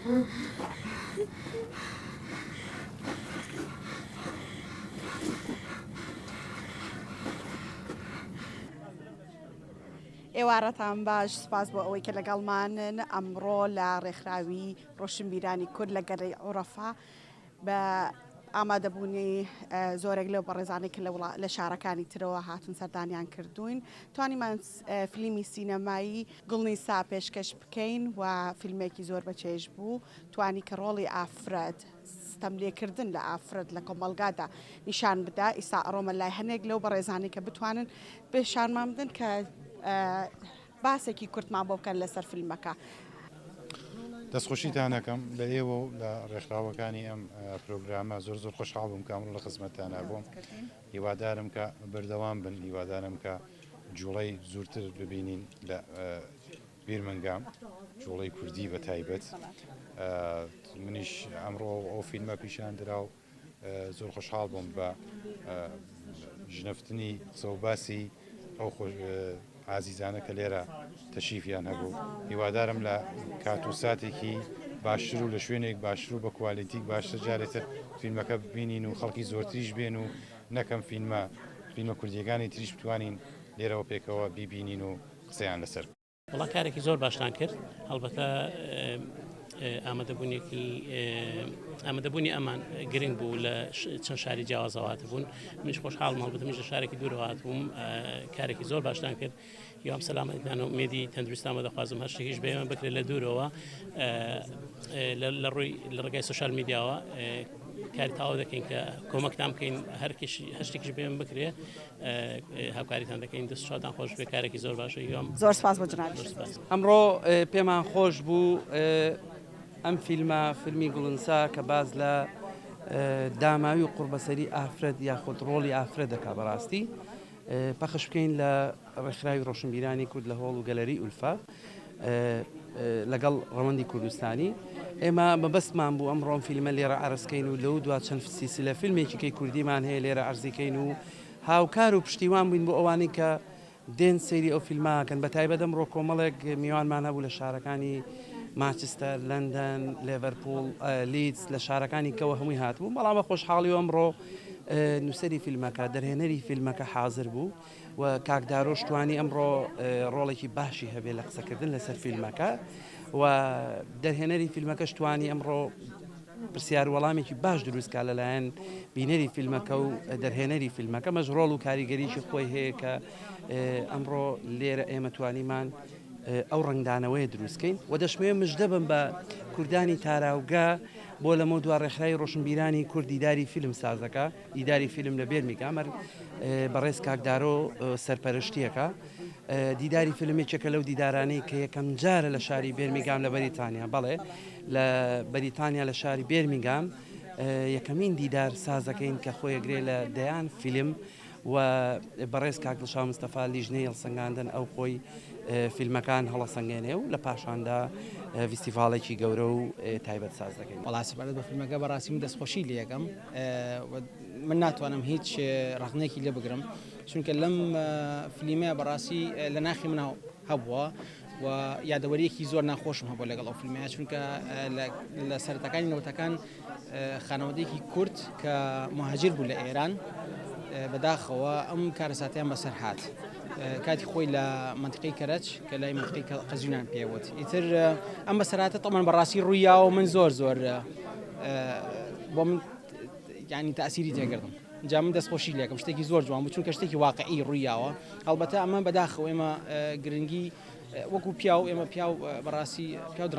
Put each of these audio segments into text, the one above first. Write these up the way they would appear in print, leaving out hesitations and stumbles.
ئێوارەتان باش سپاس بۆ ئەوەی کە لەگەڵمانن ئەمڕۆ لە ڕێکخراوی ڕۆشنبیرانی کورد لە گەڕی عورەفا بە ئامادەبوونی زۆرێک لەو بەڕێزانەی کە لە شارەکانی ترەوە هاتون سەردانیان کردوین توانیمان فیلمی سینەمایی گوڵنی سا پێشکەش بکەین و فیلمێکی زۆر بەچێژ بوو توانی کە ڕۆڵی ئافرەت تەملێکردن لە ئافرەت لە کۆمەلگادا نیشان بدا ئیسا ئەڕۆمە لای هەنێک لەو بەڕێزانەی کە بتوانن پێشانمان بدەن کە باسێکی کورتمان بۆ بکەن لەسەر فیلمەکە. دەستخۆشیتان ئەەکەم لە ئێوە و لە ڕێکخراوەکانی ئەم پرۆگرامە زۆر خۆشحاڵ بووم کامڕۆ لە خزمەتتانە بووم. هیوادارم کە بەردەوام بن، هیوادارم کە جوڵەی زوورتر ببینین لە بیرمنگام، جوڵەی کوردی بە تایبەت. منیش ئەمڕۆ ئەو فیلمە پیشان درا و زۆر خۆشحاڵ بووم بە ژنەفتنی قسە و باسی ئەو عزیزانە کە لێرە تەشریفیان هەبوو. هیوادارم لە کات و ساتێکی باشتر و لە شوێنێک باشتر و بە کوالیتیک باشتر جارێتر فیلمەکە ببینین و خەڵکی زۆرتریش بێن و نەکەم فیلمە کوردیەکانی تریش بتوانین لێرەوە پێکەوە بیبینین و قسەیان لەسەر. وڵا کارێکی زۆر باشتان کرد. هەڵبەتە ئامادەبوونی ئەمان گرنگ بوو لە چەند شاری جیاوازەوات بوون. منیش خۆشحاڵم هەڵبەتە منیش لە شارێکی دوورەوات بووم. کارێکی زۆر باشتان کرد. یام سەلامەتیتان و مێدی تەندروستانمە دەخوازم هەر شتێکیش بێمە بکرێت لە دوورەوە لە ڕێگای سوشال میدیاوە کاری تاوا دەکەین کە کۆمەکتان بکەین هەر شتێکیش بێمە بکرێت هاوکاریتان دەکەین دەستشاتان خۆش بێ کارێکی زۆر باشە. زۆر سپاس بۆ جناب. ئەمڕۆ پێمان خۆش بوو ئەم فیلمی گوڵنسا کە باز لە داماوی و قوربەسەری ئافرەت یاخود ڕۆڵی ئافرەت دەکا بەڕاستی پەخش بکەین لە ڕێکخراوی ڕۆشنبیرانی کورد لە هۆڵ و گەلەری ئولفا لەگەڵ ڕەوەندی کوردستانی. ئێمە بەبەستمان بوو ئەمڕۆم فیلمە لێرە عرزکەین و لەو دو چەند سیلسیلە فیلمێکی کەی کوردیمان هەیە لێرە عرزیکەین و هاوکار و پشتیوان بووین بۆ ئەوانەی کە دێن سەیری ئەو فیلماکەن. بە تایبەت ئەمڕۆ کۆمەڵێک میوانمان هەبوو لە شارەکانی مانچستەر، لەندەن، لێڤەرپۆڵ، لیدز لە شارەکانی کەوە هەمووی هاتبوو. بەڵام بە خۆشحاڵی ئەمڕۆ نووسەری فیلمەکە دەرهێنەری فیلمەکە حاضر بوو و کاکدارۆش توانی ئەمڕۆ ڕۆڵێکی باشی هەبێ لە قسەکردن لەسەر فیلمەکە و دەرهێنەری فیلمەکەش توانی ئەمڕۆ پرسیار وەڵامێکی باش دروستکە لەلایەن بینەری فیلمەکە و دەرهێنەری فیلمەکە مەش ڕۆڵ و کاریگەریشی خۆی هەیە کە ئەمڕۆ لێرە ئێمە توانیمان ئەو ڕنگدانەوەی دروستکەین و دەشمێ مژدە بم بە کوردانی تاراوگا بۆ لەمە دو ڕێکخراوی ڕۆشنبیرانی کورد دیداری فیلم سازەکە دیداری فیلم لە بێرمیگام بەڕێز کاکدارۆ سەرپەرشتیەکە دیداری فیلمێکێکە لەو دیدارانەی کە یەکەم جارە لە شاری بێرمیگام لە بەریتانیا بەڵێ لە بەریتانیا لە شاری بێرمیگام یەکەمین دیدار سازەکەین کە خۆیەگرێ لە دەیان فیلم و بەڕێز کاک دڵشاد مستەفا لیژنەی هەڵسەنگاندن ئەو خۆی فیلمەکان هەڵەسەنگێنێ و لە پاشاندا فیستیڤالێکی گەورە و تایبەت ساز دەکەین. وڵا سپارەت بە فیلمەکە بەڕاستی من دەستخۆشی لێ یەکەم من ناتوانم هیچ ڕخنێکی لێ بگرم چونکە لەم فیلمە بەڕاستی لە ناخی من هەبووە و یادەوەریەکی زۆر ناخۆشم هەبوو لەگەڵ ئەو فیلمەیە چونکە لە سەرەتاکانی نەوتەکان خانەوەدەیەکی کورد کە مهاجر بوو لە ئێران بەداخەوە ئەم کارەساتیان بەسەر هات کاتی خۆی لە منطقەی کەرەچ کە لای منطقەی قەزوینان پێوت ئیتر ئەم بەسەراتە تەمان بەڕاستی ڕوویاوە من زۆر بۆ من یعنی تەئسیری تێگردم جا من دەستخۆشی لێکم شتێکی زۆر جوان بوو چونکە شتێکی واقعی ڕوویاوە هەڵبەتە ئەمە بەداخەوە ئێمە گرنگی وەکو پیاو ئێمە پیاو بەڕاستی پیاو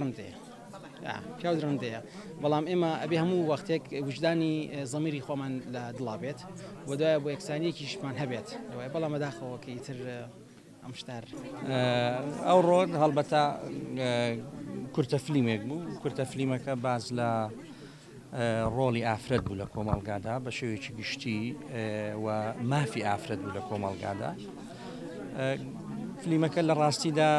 درەندەیە بەڵام ئێمە ئەبێ هەموو وەختێک وجدانی زەمیری خۆمان لە دڵا بێت و دوایە بۆ یەکسانیەکیشمان هەبێت بەڵام بەداخەوە کە ئیتر ئەم شتار ئەو ڕۆژ هەڵبەتە کورتە فیلمێک بوو کورتە فیلمەکە باز لە ڕۆڵی ئافرەت بوو لە کۆمەڵگادا بە شێوەیەکی گشتی و مافی ئافرەت بوو لە کۆمەڵگادا. فیلمەکە لە ڕاستیدا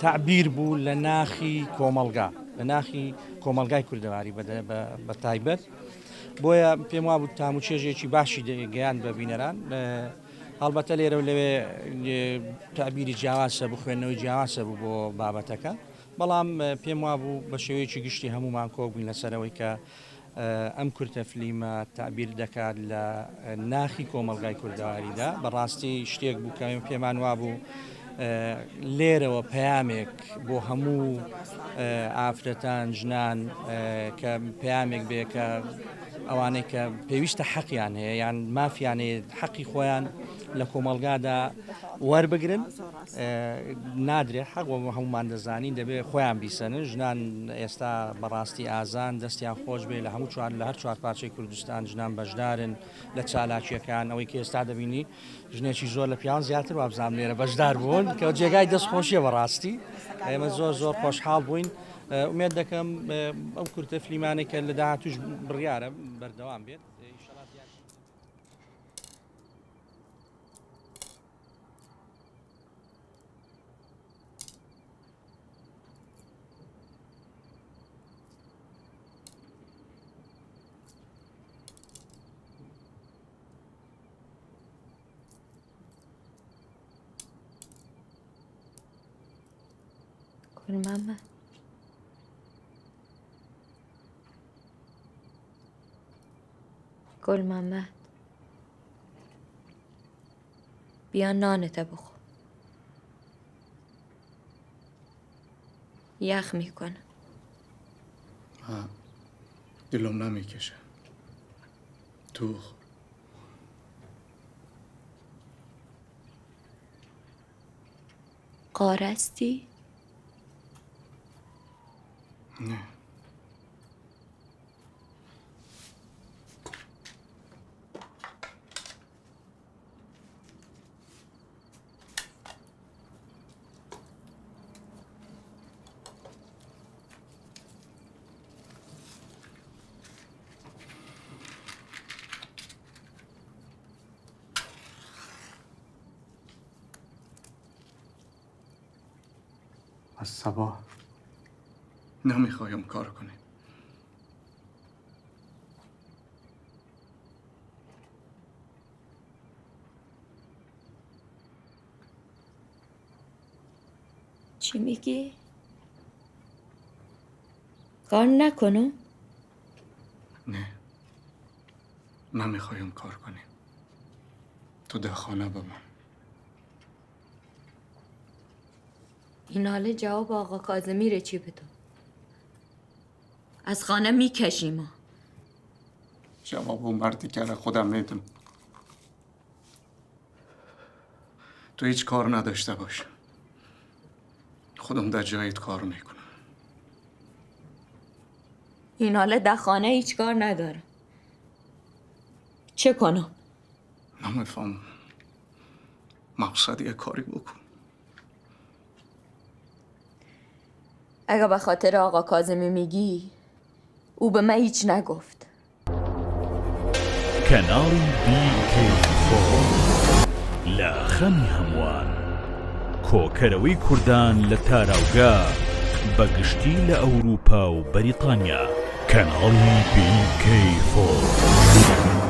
تعبیر بوو لە ناخی کۆمەڵگا لە ناخی کۆمەلگای کوردەواری بە تایبەت بۆیە پێم وابوو تاموچێژێکی باشی گەیان بە بینەران هەڵبەتە لێرە و لەوێ تعبیری جیاوازە بخوێنەوەی جیاوازە بوو بۆ بابەتەکە بەڵام پێم وابوو بە شێوەیەکی گشتی هەمومان کۆ بووین لەسەرەوەی کە ئەم کورتە فلیمە تعبیر دەکات لە ناخی کۆمەلگای کوردەواریدا بەڕاستی شتێک بوو کە پێمان وابوو لێرەوە پەیامێک بۆ هەموو ئافرەتان ژنان کە پەیامێک بێ کە ئەوانەی کە پێویستە حەقیان هەیە یان مافیانەیە حەقی خۆیان لە کۆمەلگادا وەربگرن نادرێت حەق هەمومان دەزانین دەبێت خۆیان بیسەنن ژنان ئێستا بەڕاستی ئازان دەستیان خۆش بێ لە هەموو لە هەر چوار پارچەی کوردستان ژنان بەشدارن لە چالاکیەکان ئەوەی کە ئێستا دەبینی ژنێکی زۆر لە پیاوان زیاتر وابزانام لێرە بەشدار بوون کە جێگای دەستخۆشیە بەڕاستی ئێمە زۆر خۆشحاڵ بووین ئومێد دەکەم ئەو کورتە فلیمانێک کە لە داهاتوش بڕیارە بەردەوام بێت. گل محمد گل محمد بیا نانتو بخور یخ میکنه دلم نمیکشه تو بخور قارستی؟ نه از صبح نمیخوایم کار کنیم. چی میگی؟ کار نکنم؟ نه نمیخوایم کار کنیم. تو در خانه بمان. این حاله جواب آقا کاظمیره چی بدون؟ از خانه میکشیم. جواب اون مردی که خودم میدونم. تو هیچ کار نداشته باش. خودم در جایت کار میکنم. این حاله در خانه هیچ کار ندارم. چه کنم؟ نمیفهم. مقصد یه کاری بکن. اگه به خاطر آقا کاظمی میگی او به من هیچ نگفت. کەناڵی BK4 لە خەمی هەمووان کۆکەرەوەی کوردان لە تاراوگا بەگشتی لە ئەوروپا و بەریتانیا کەناڵی BK4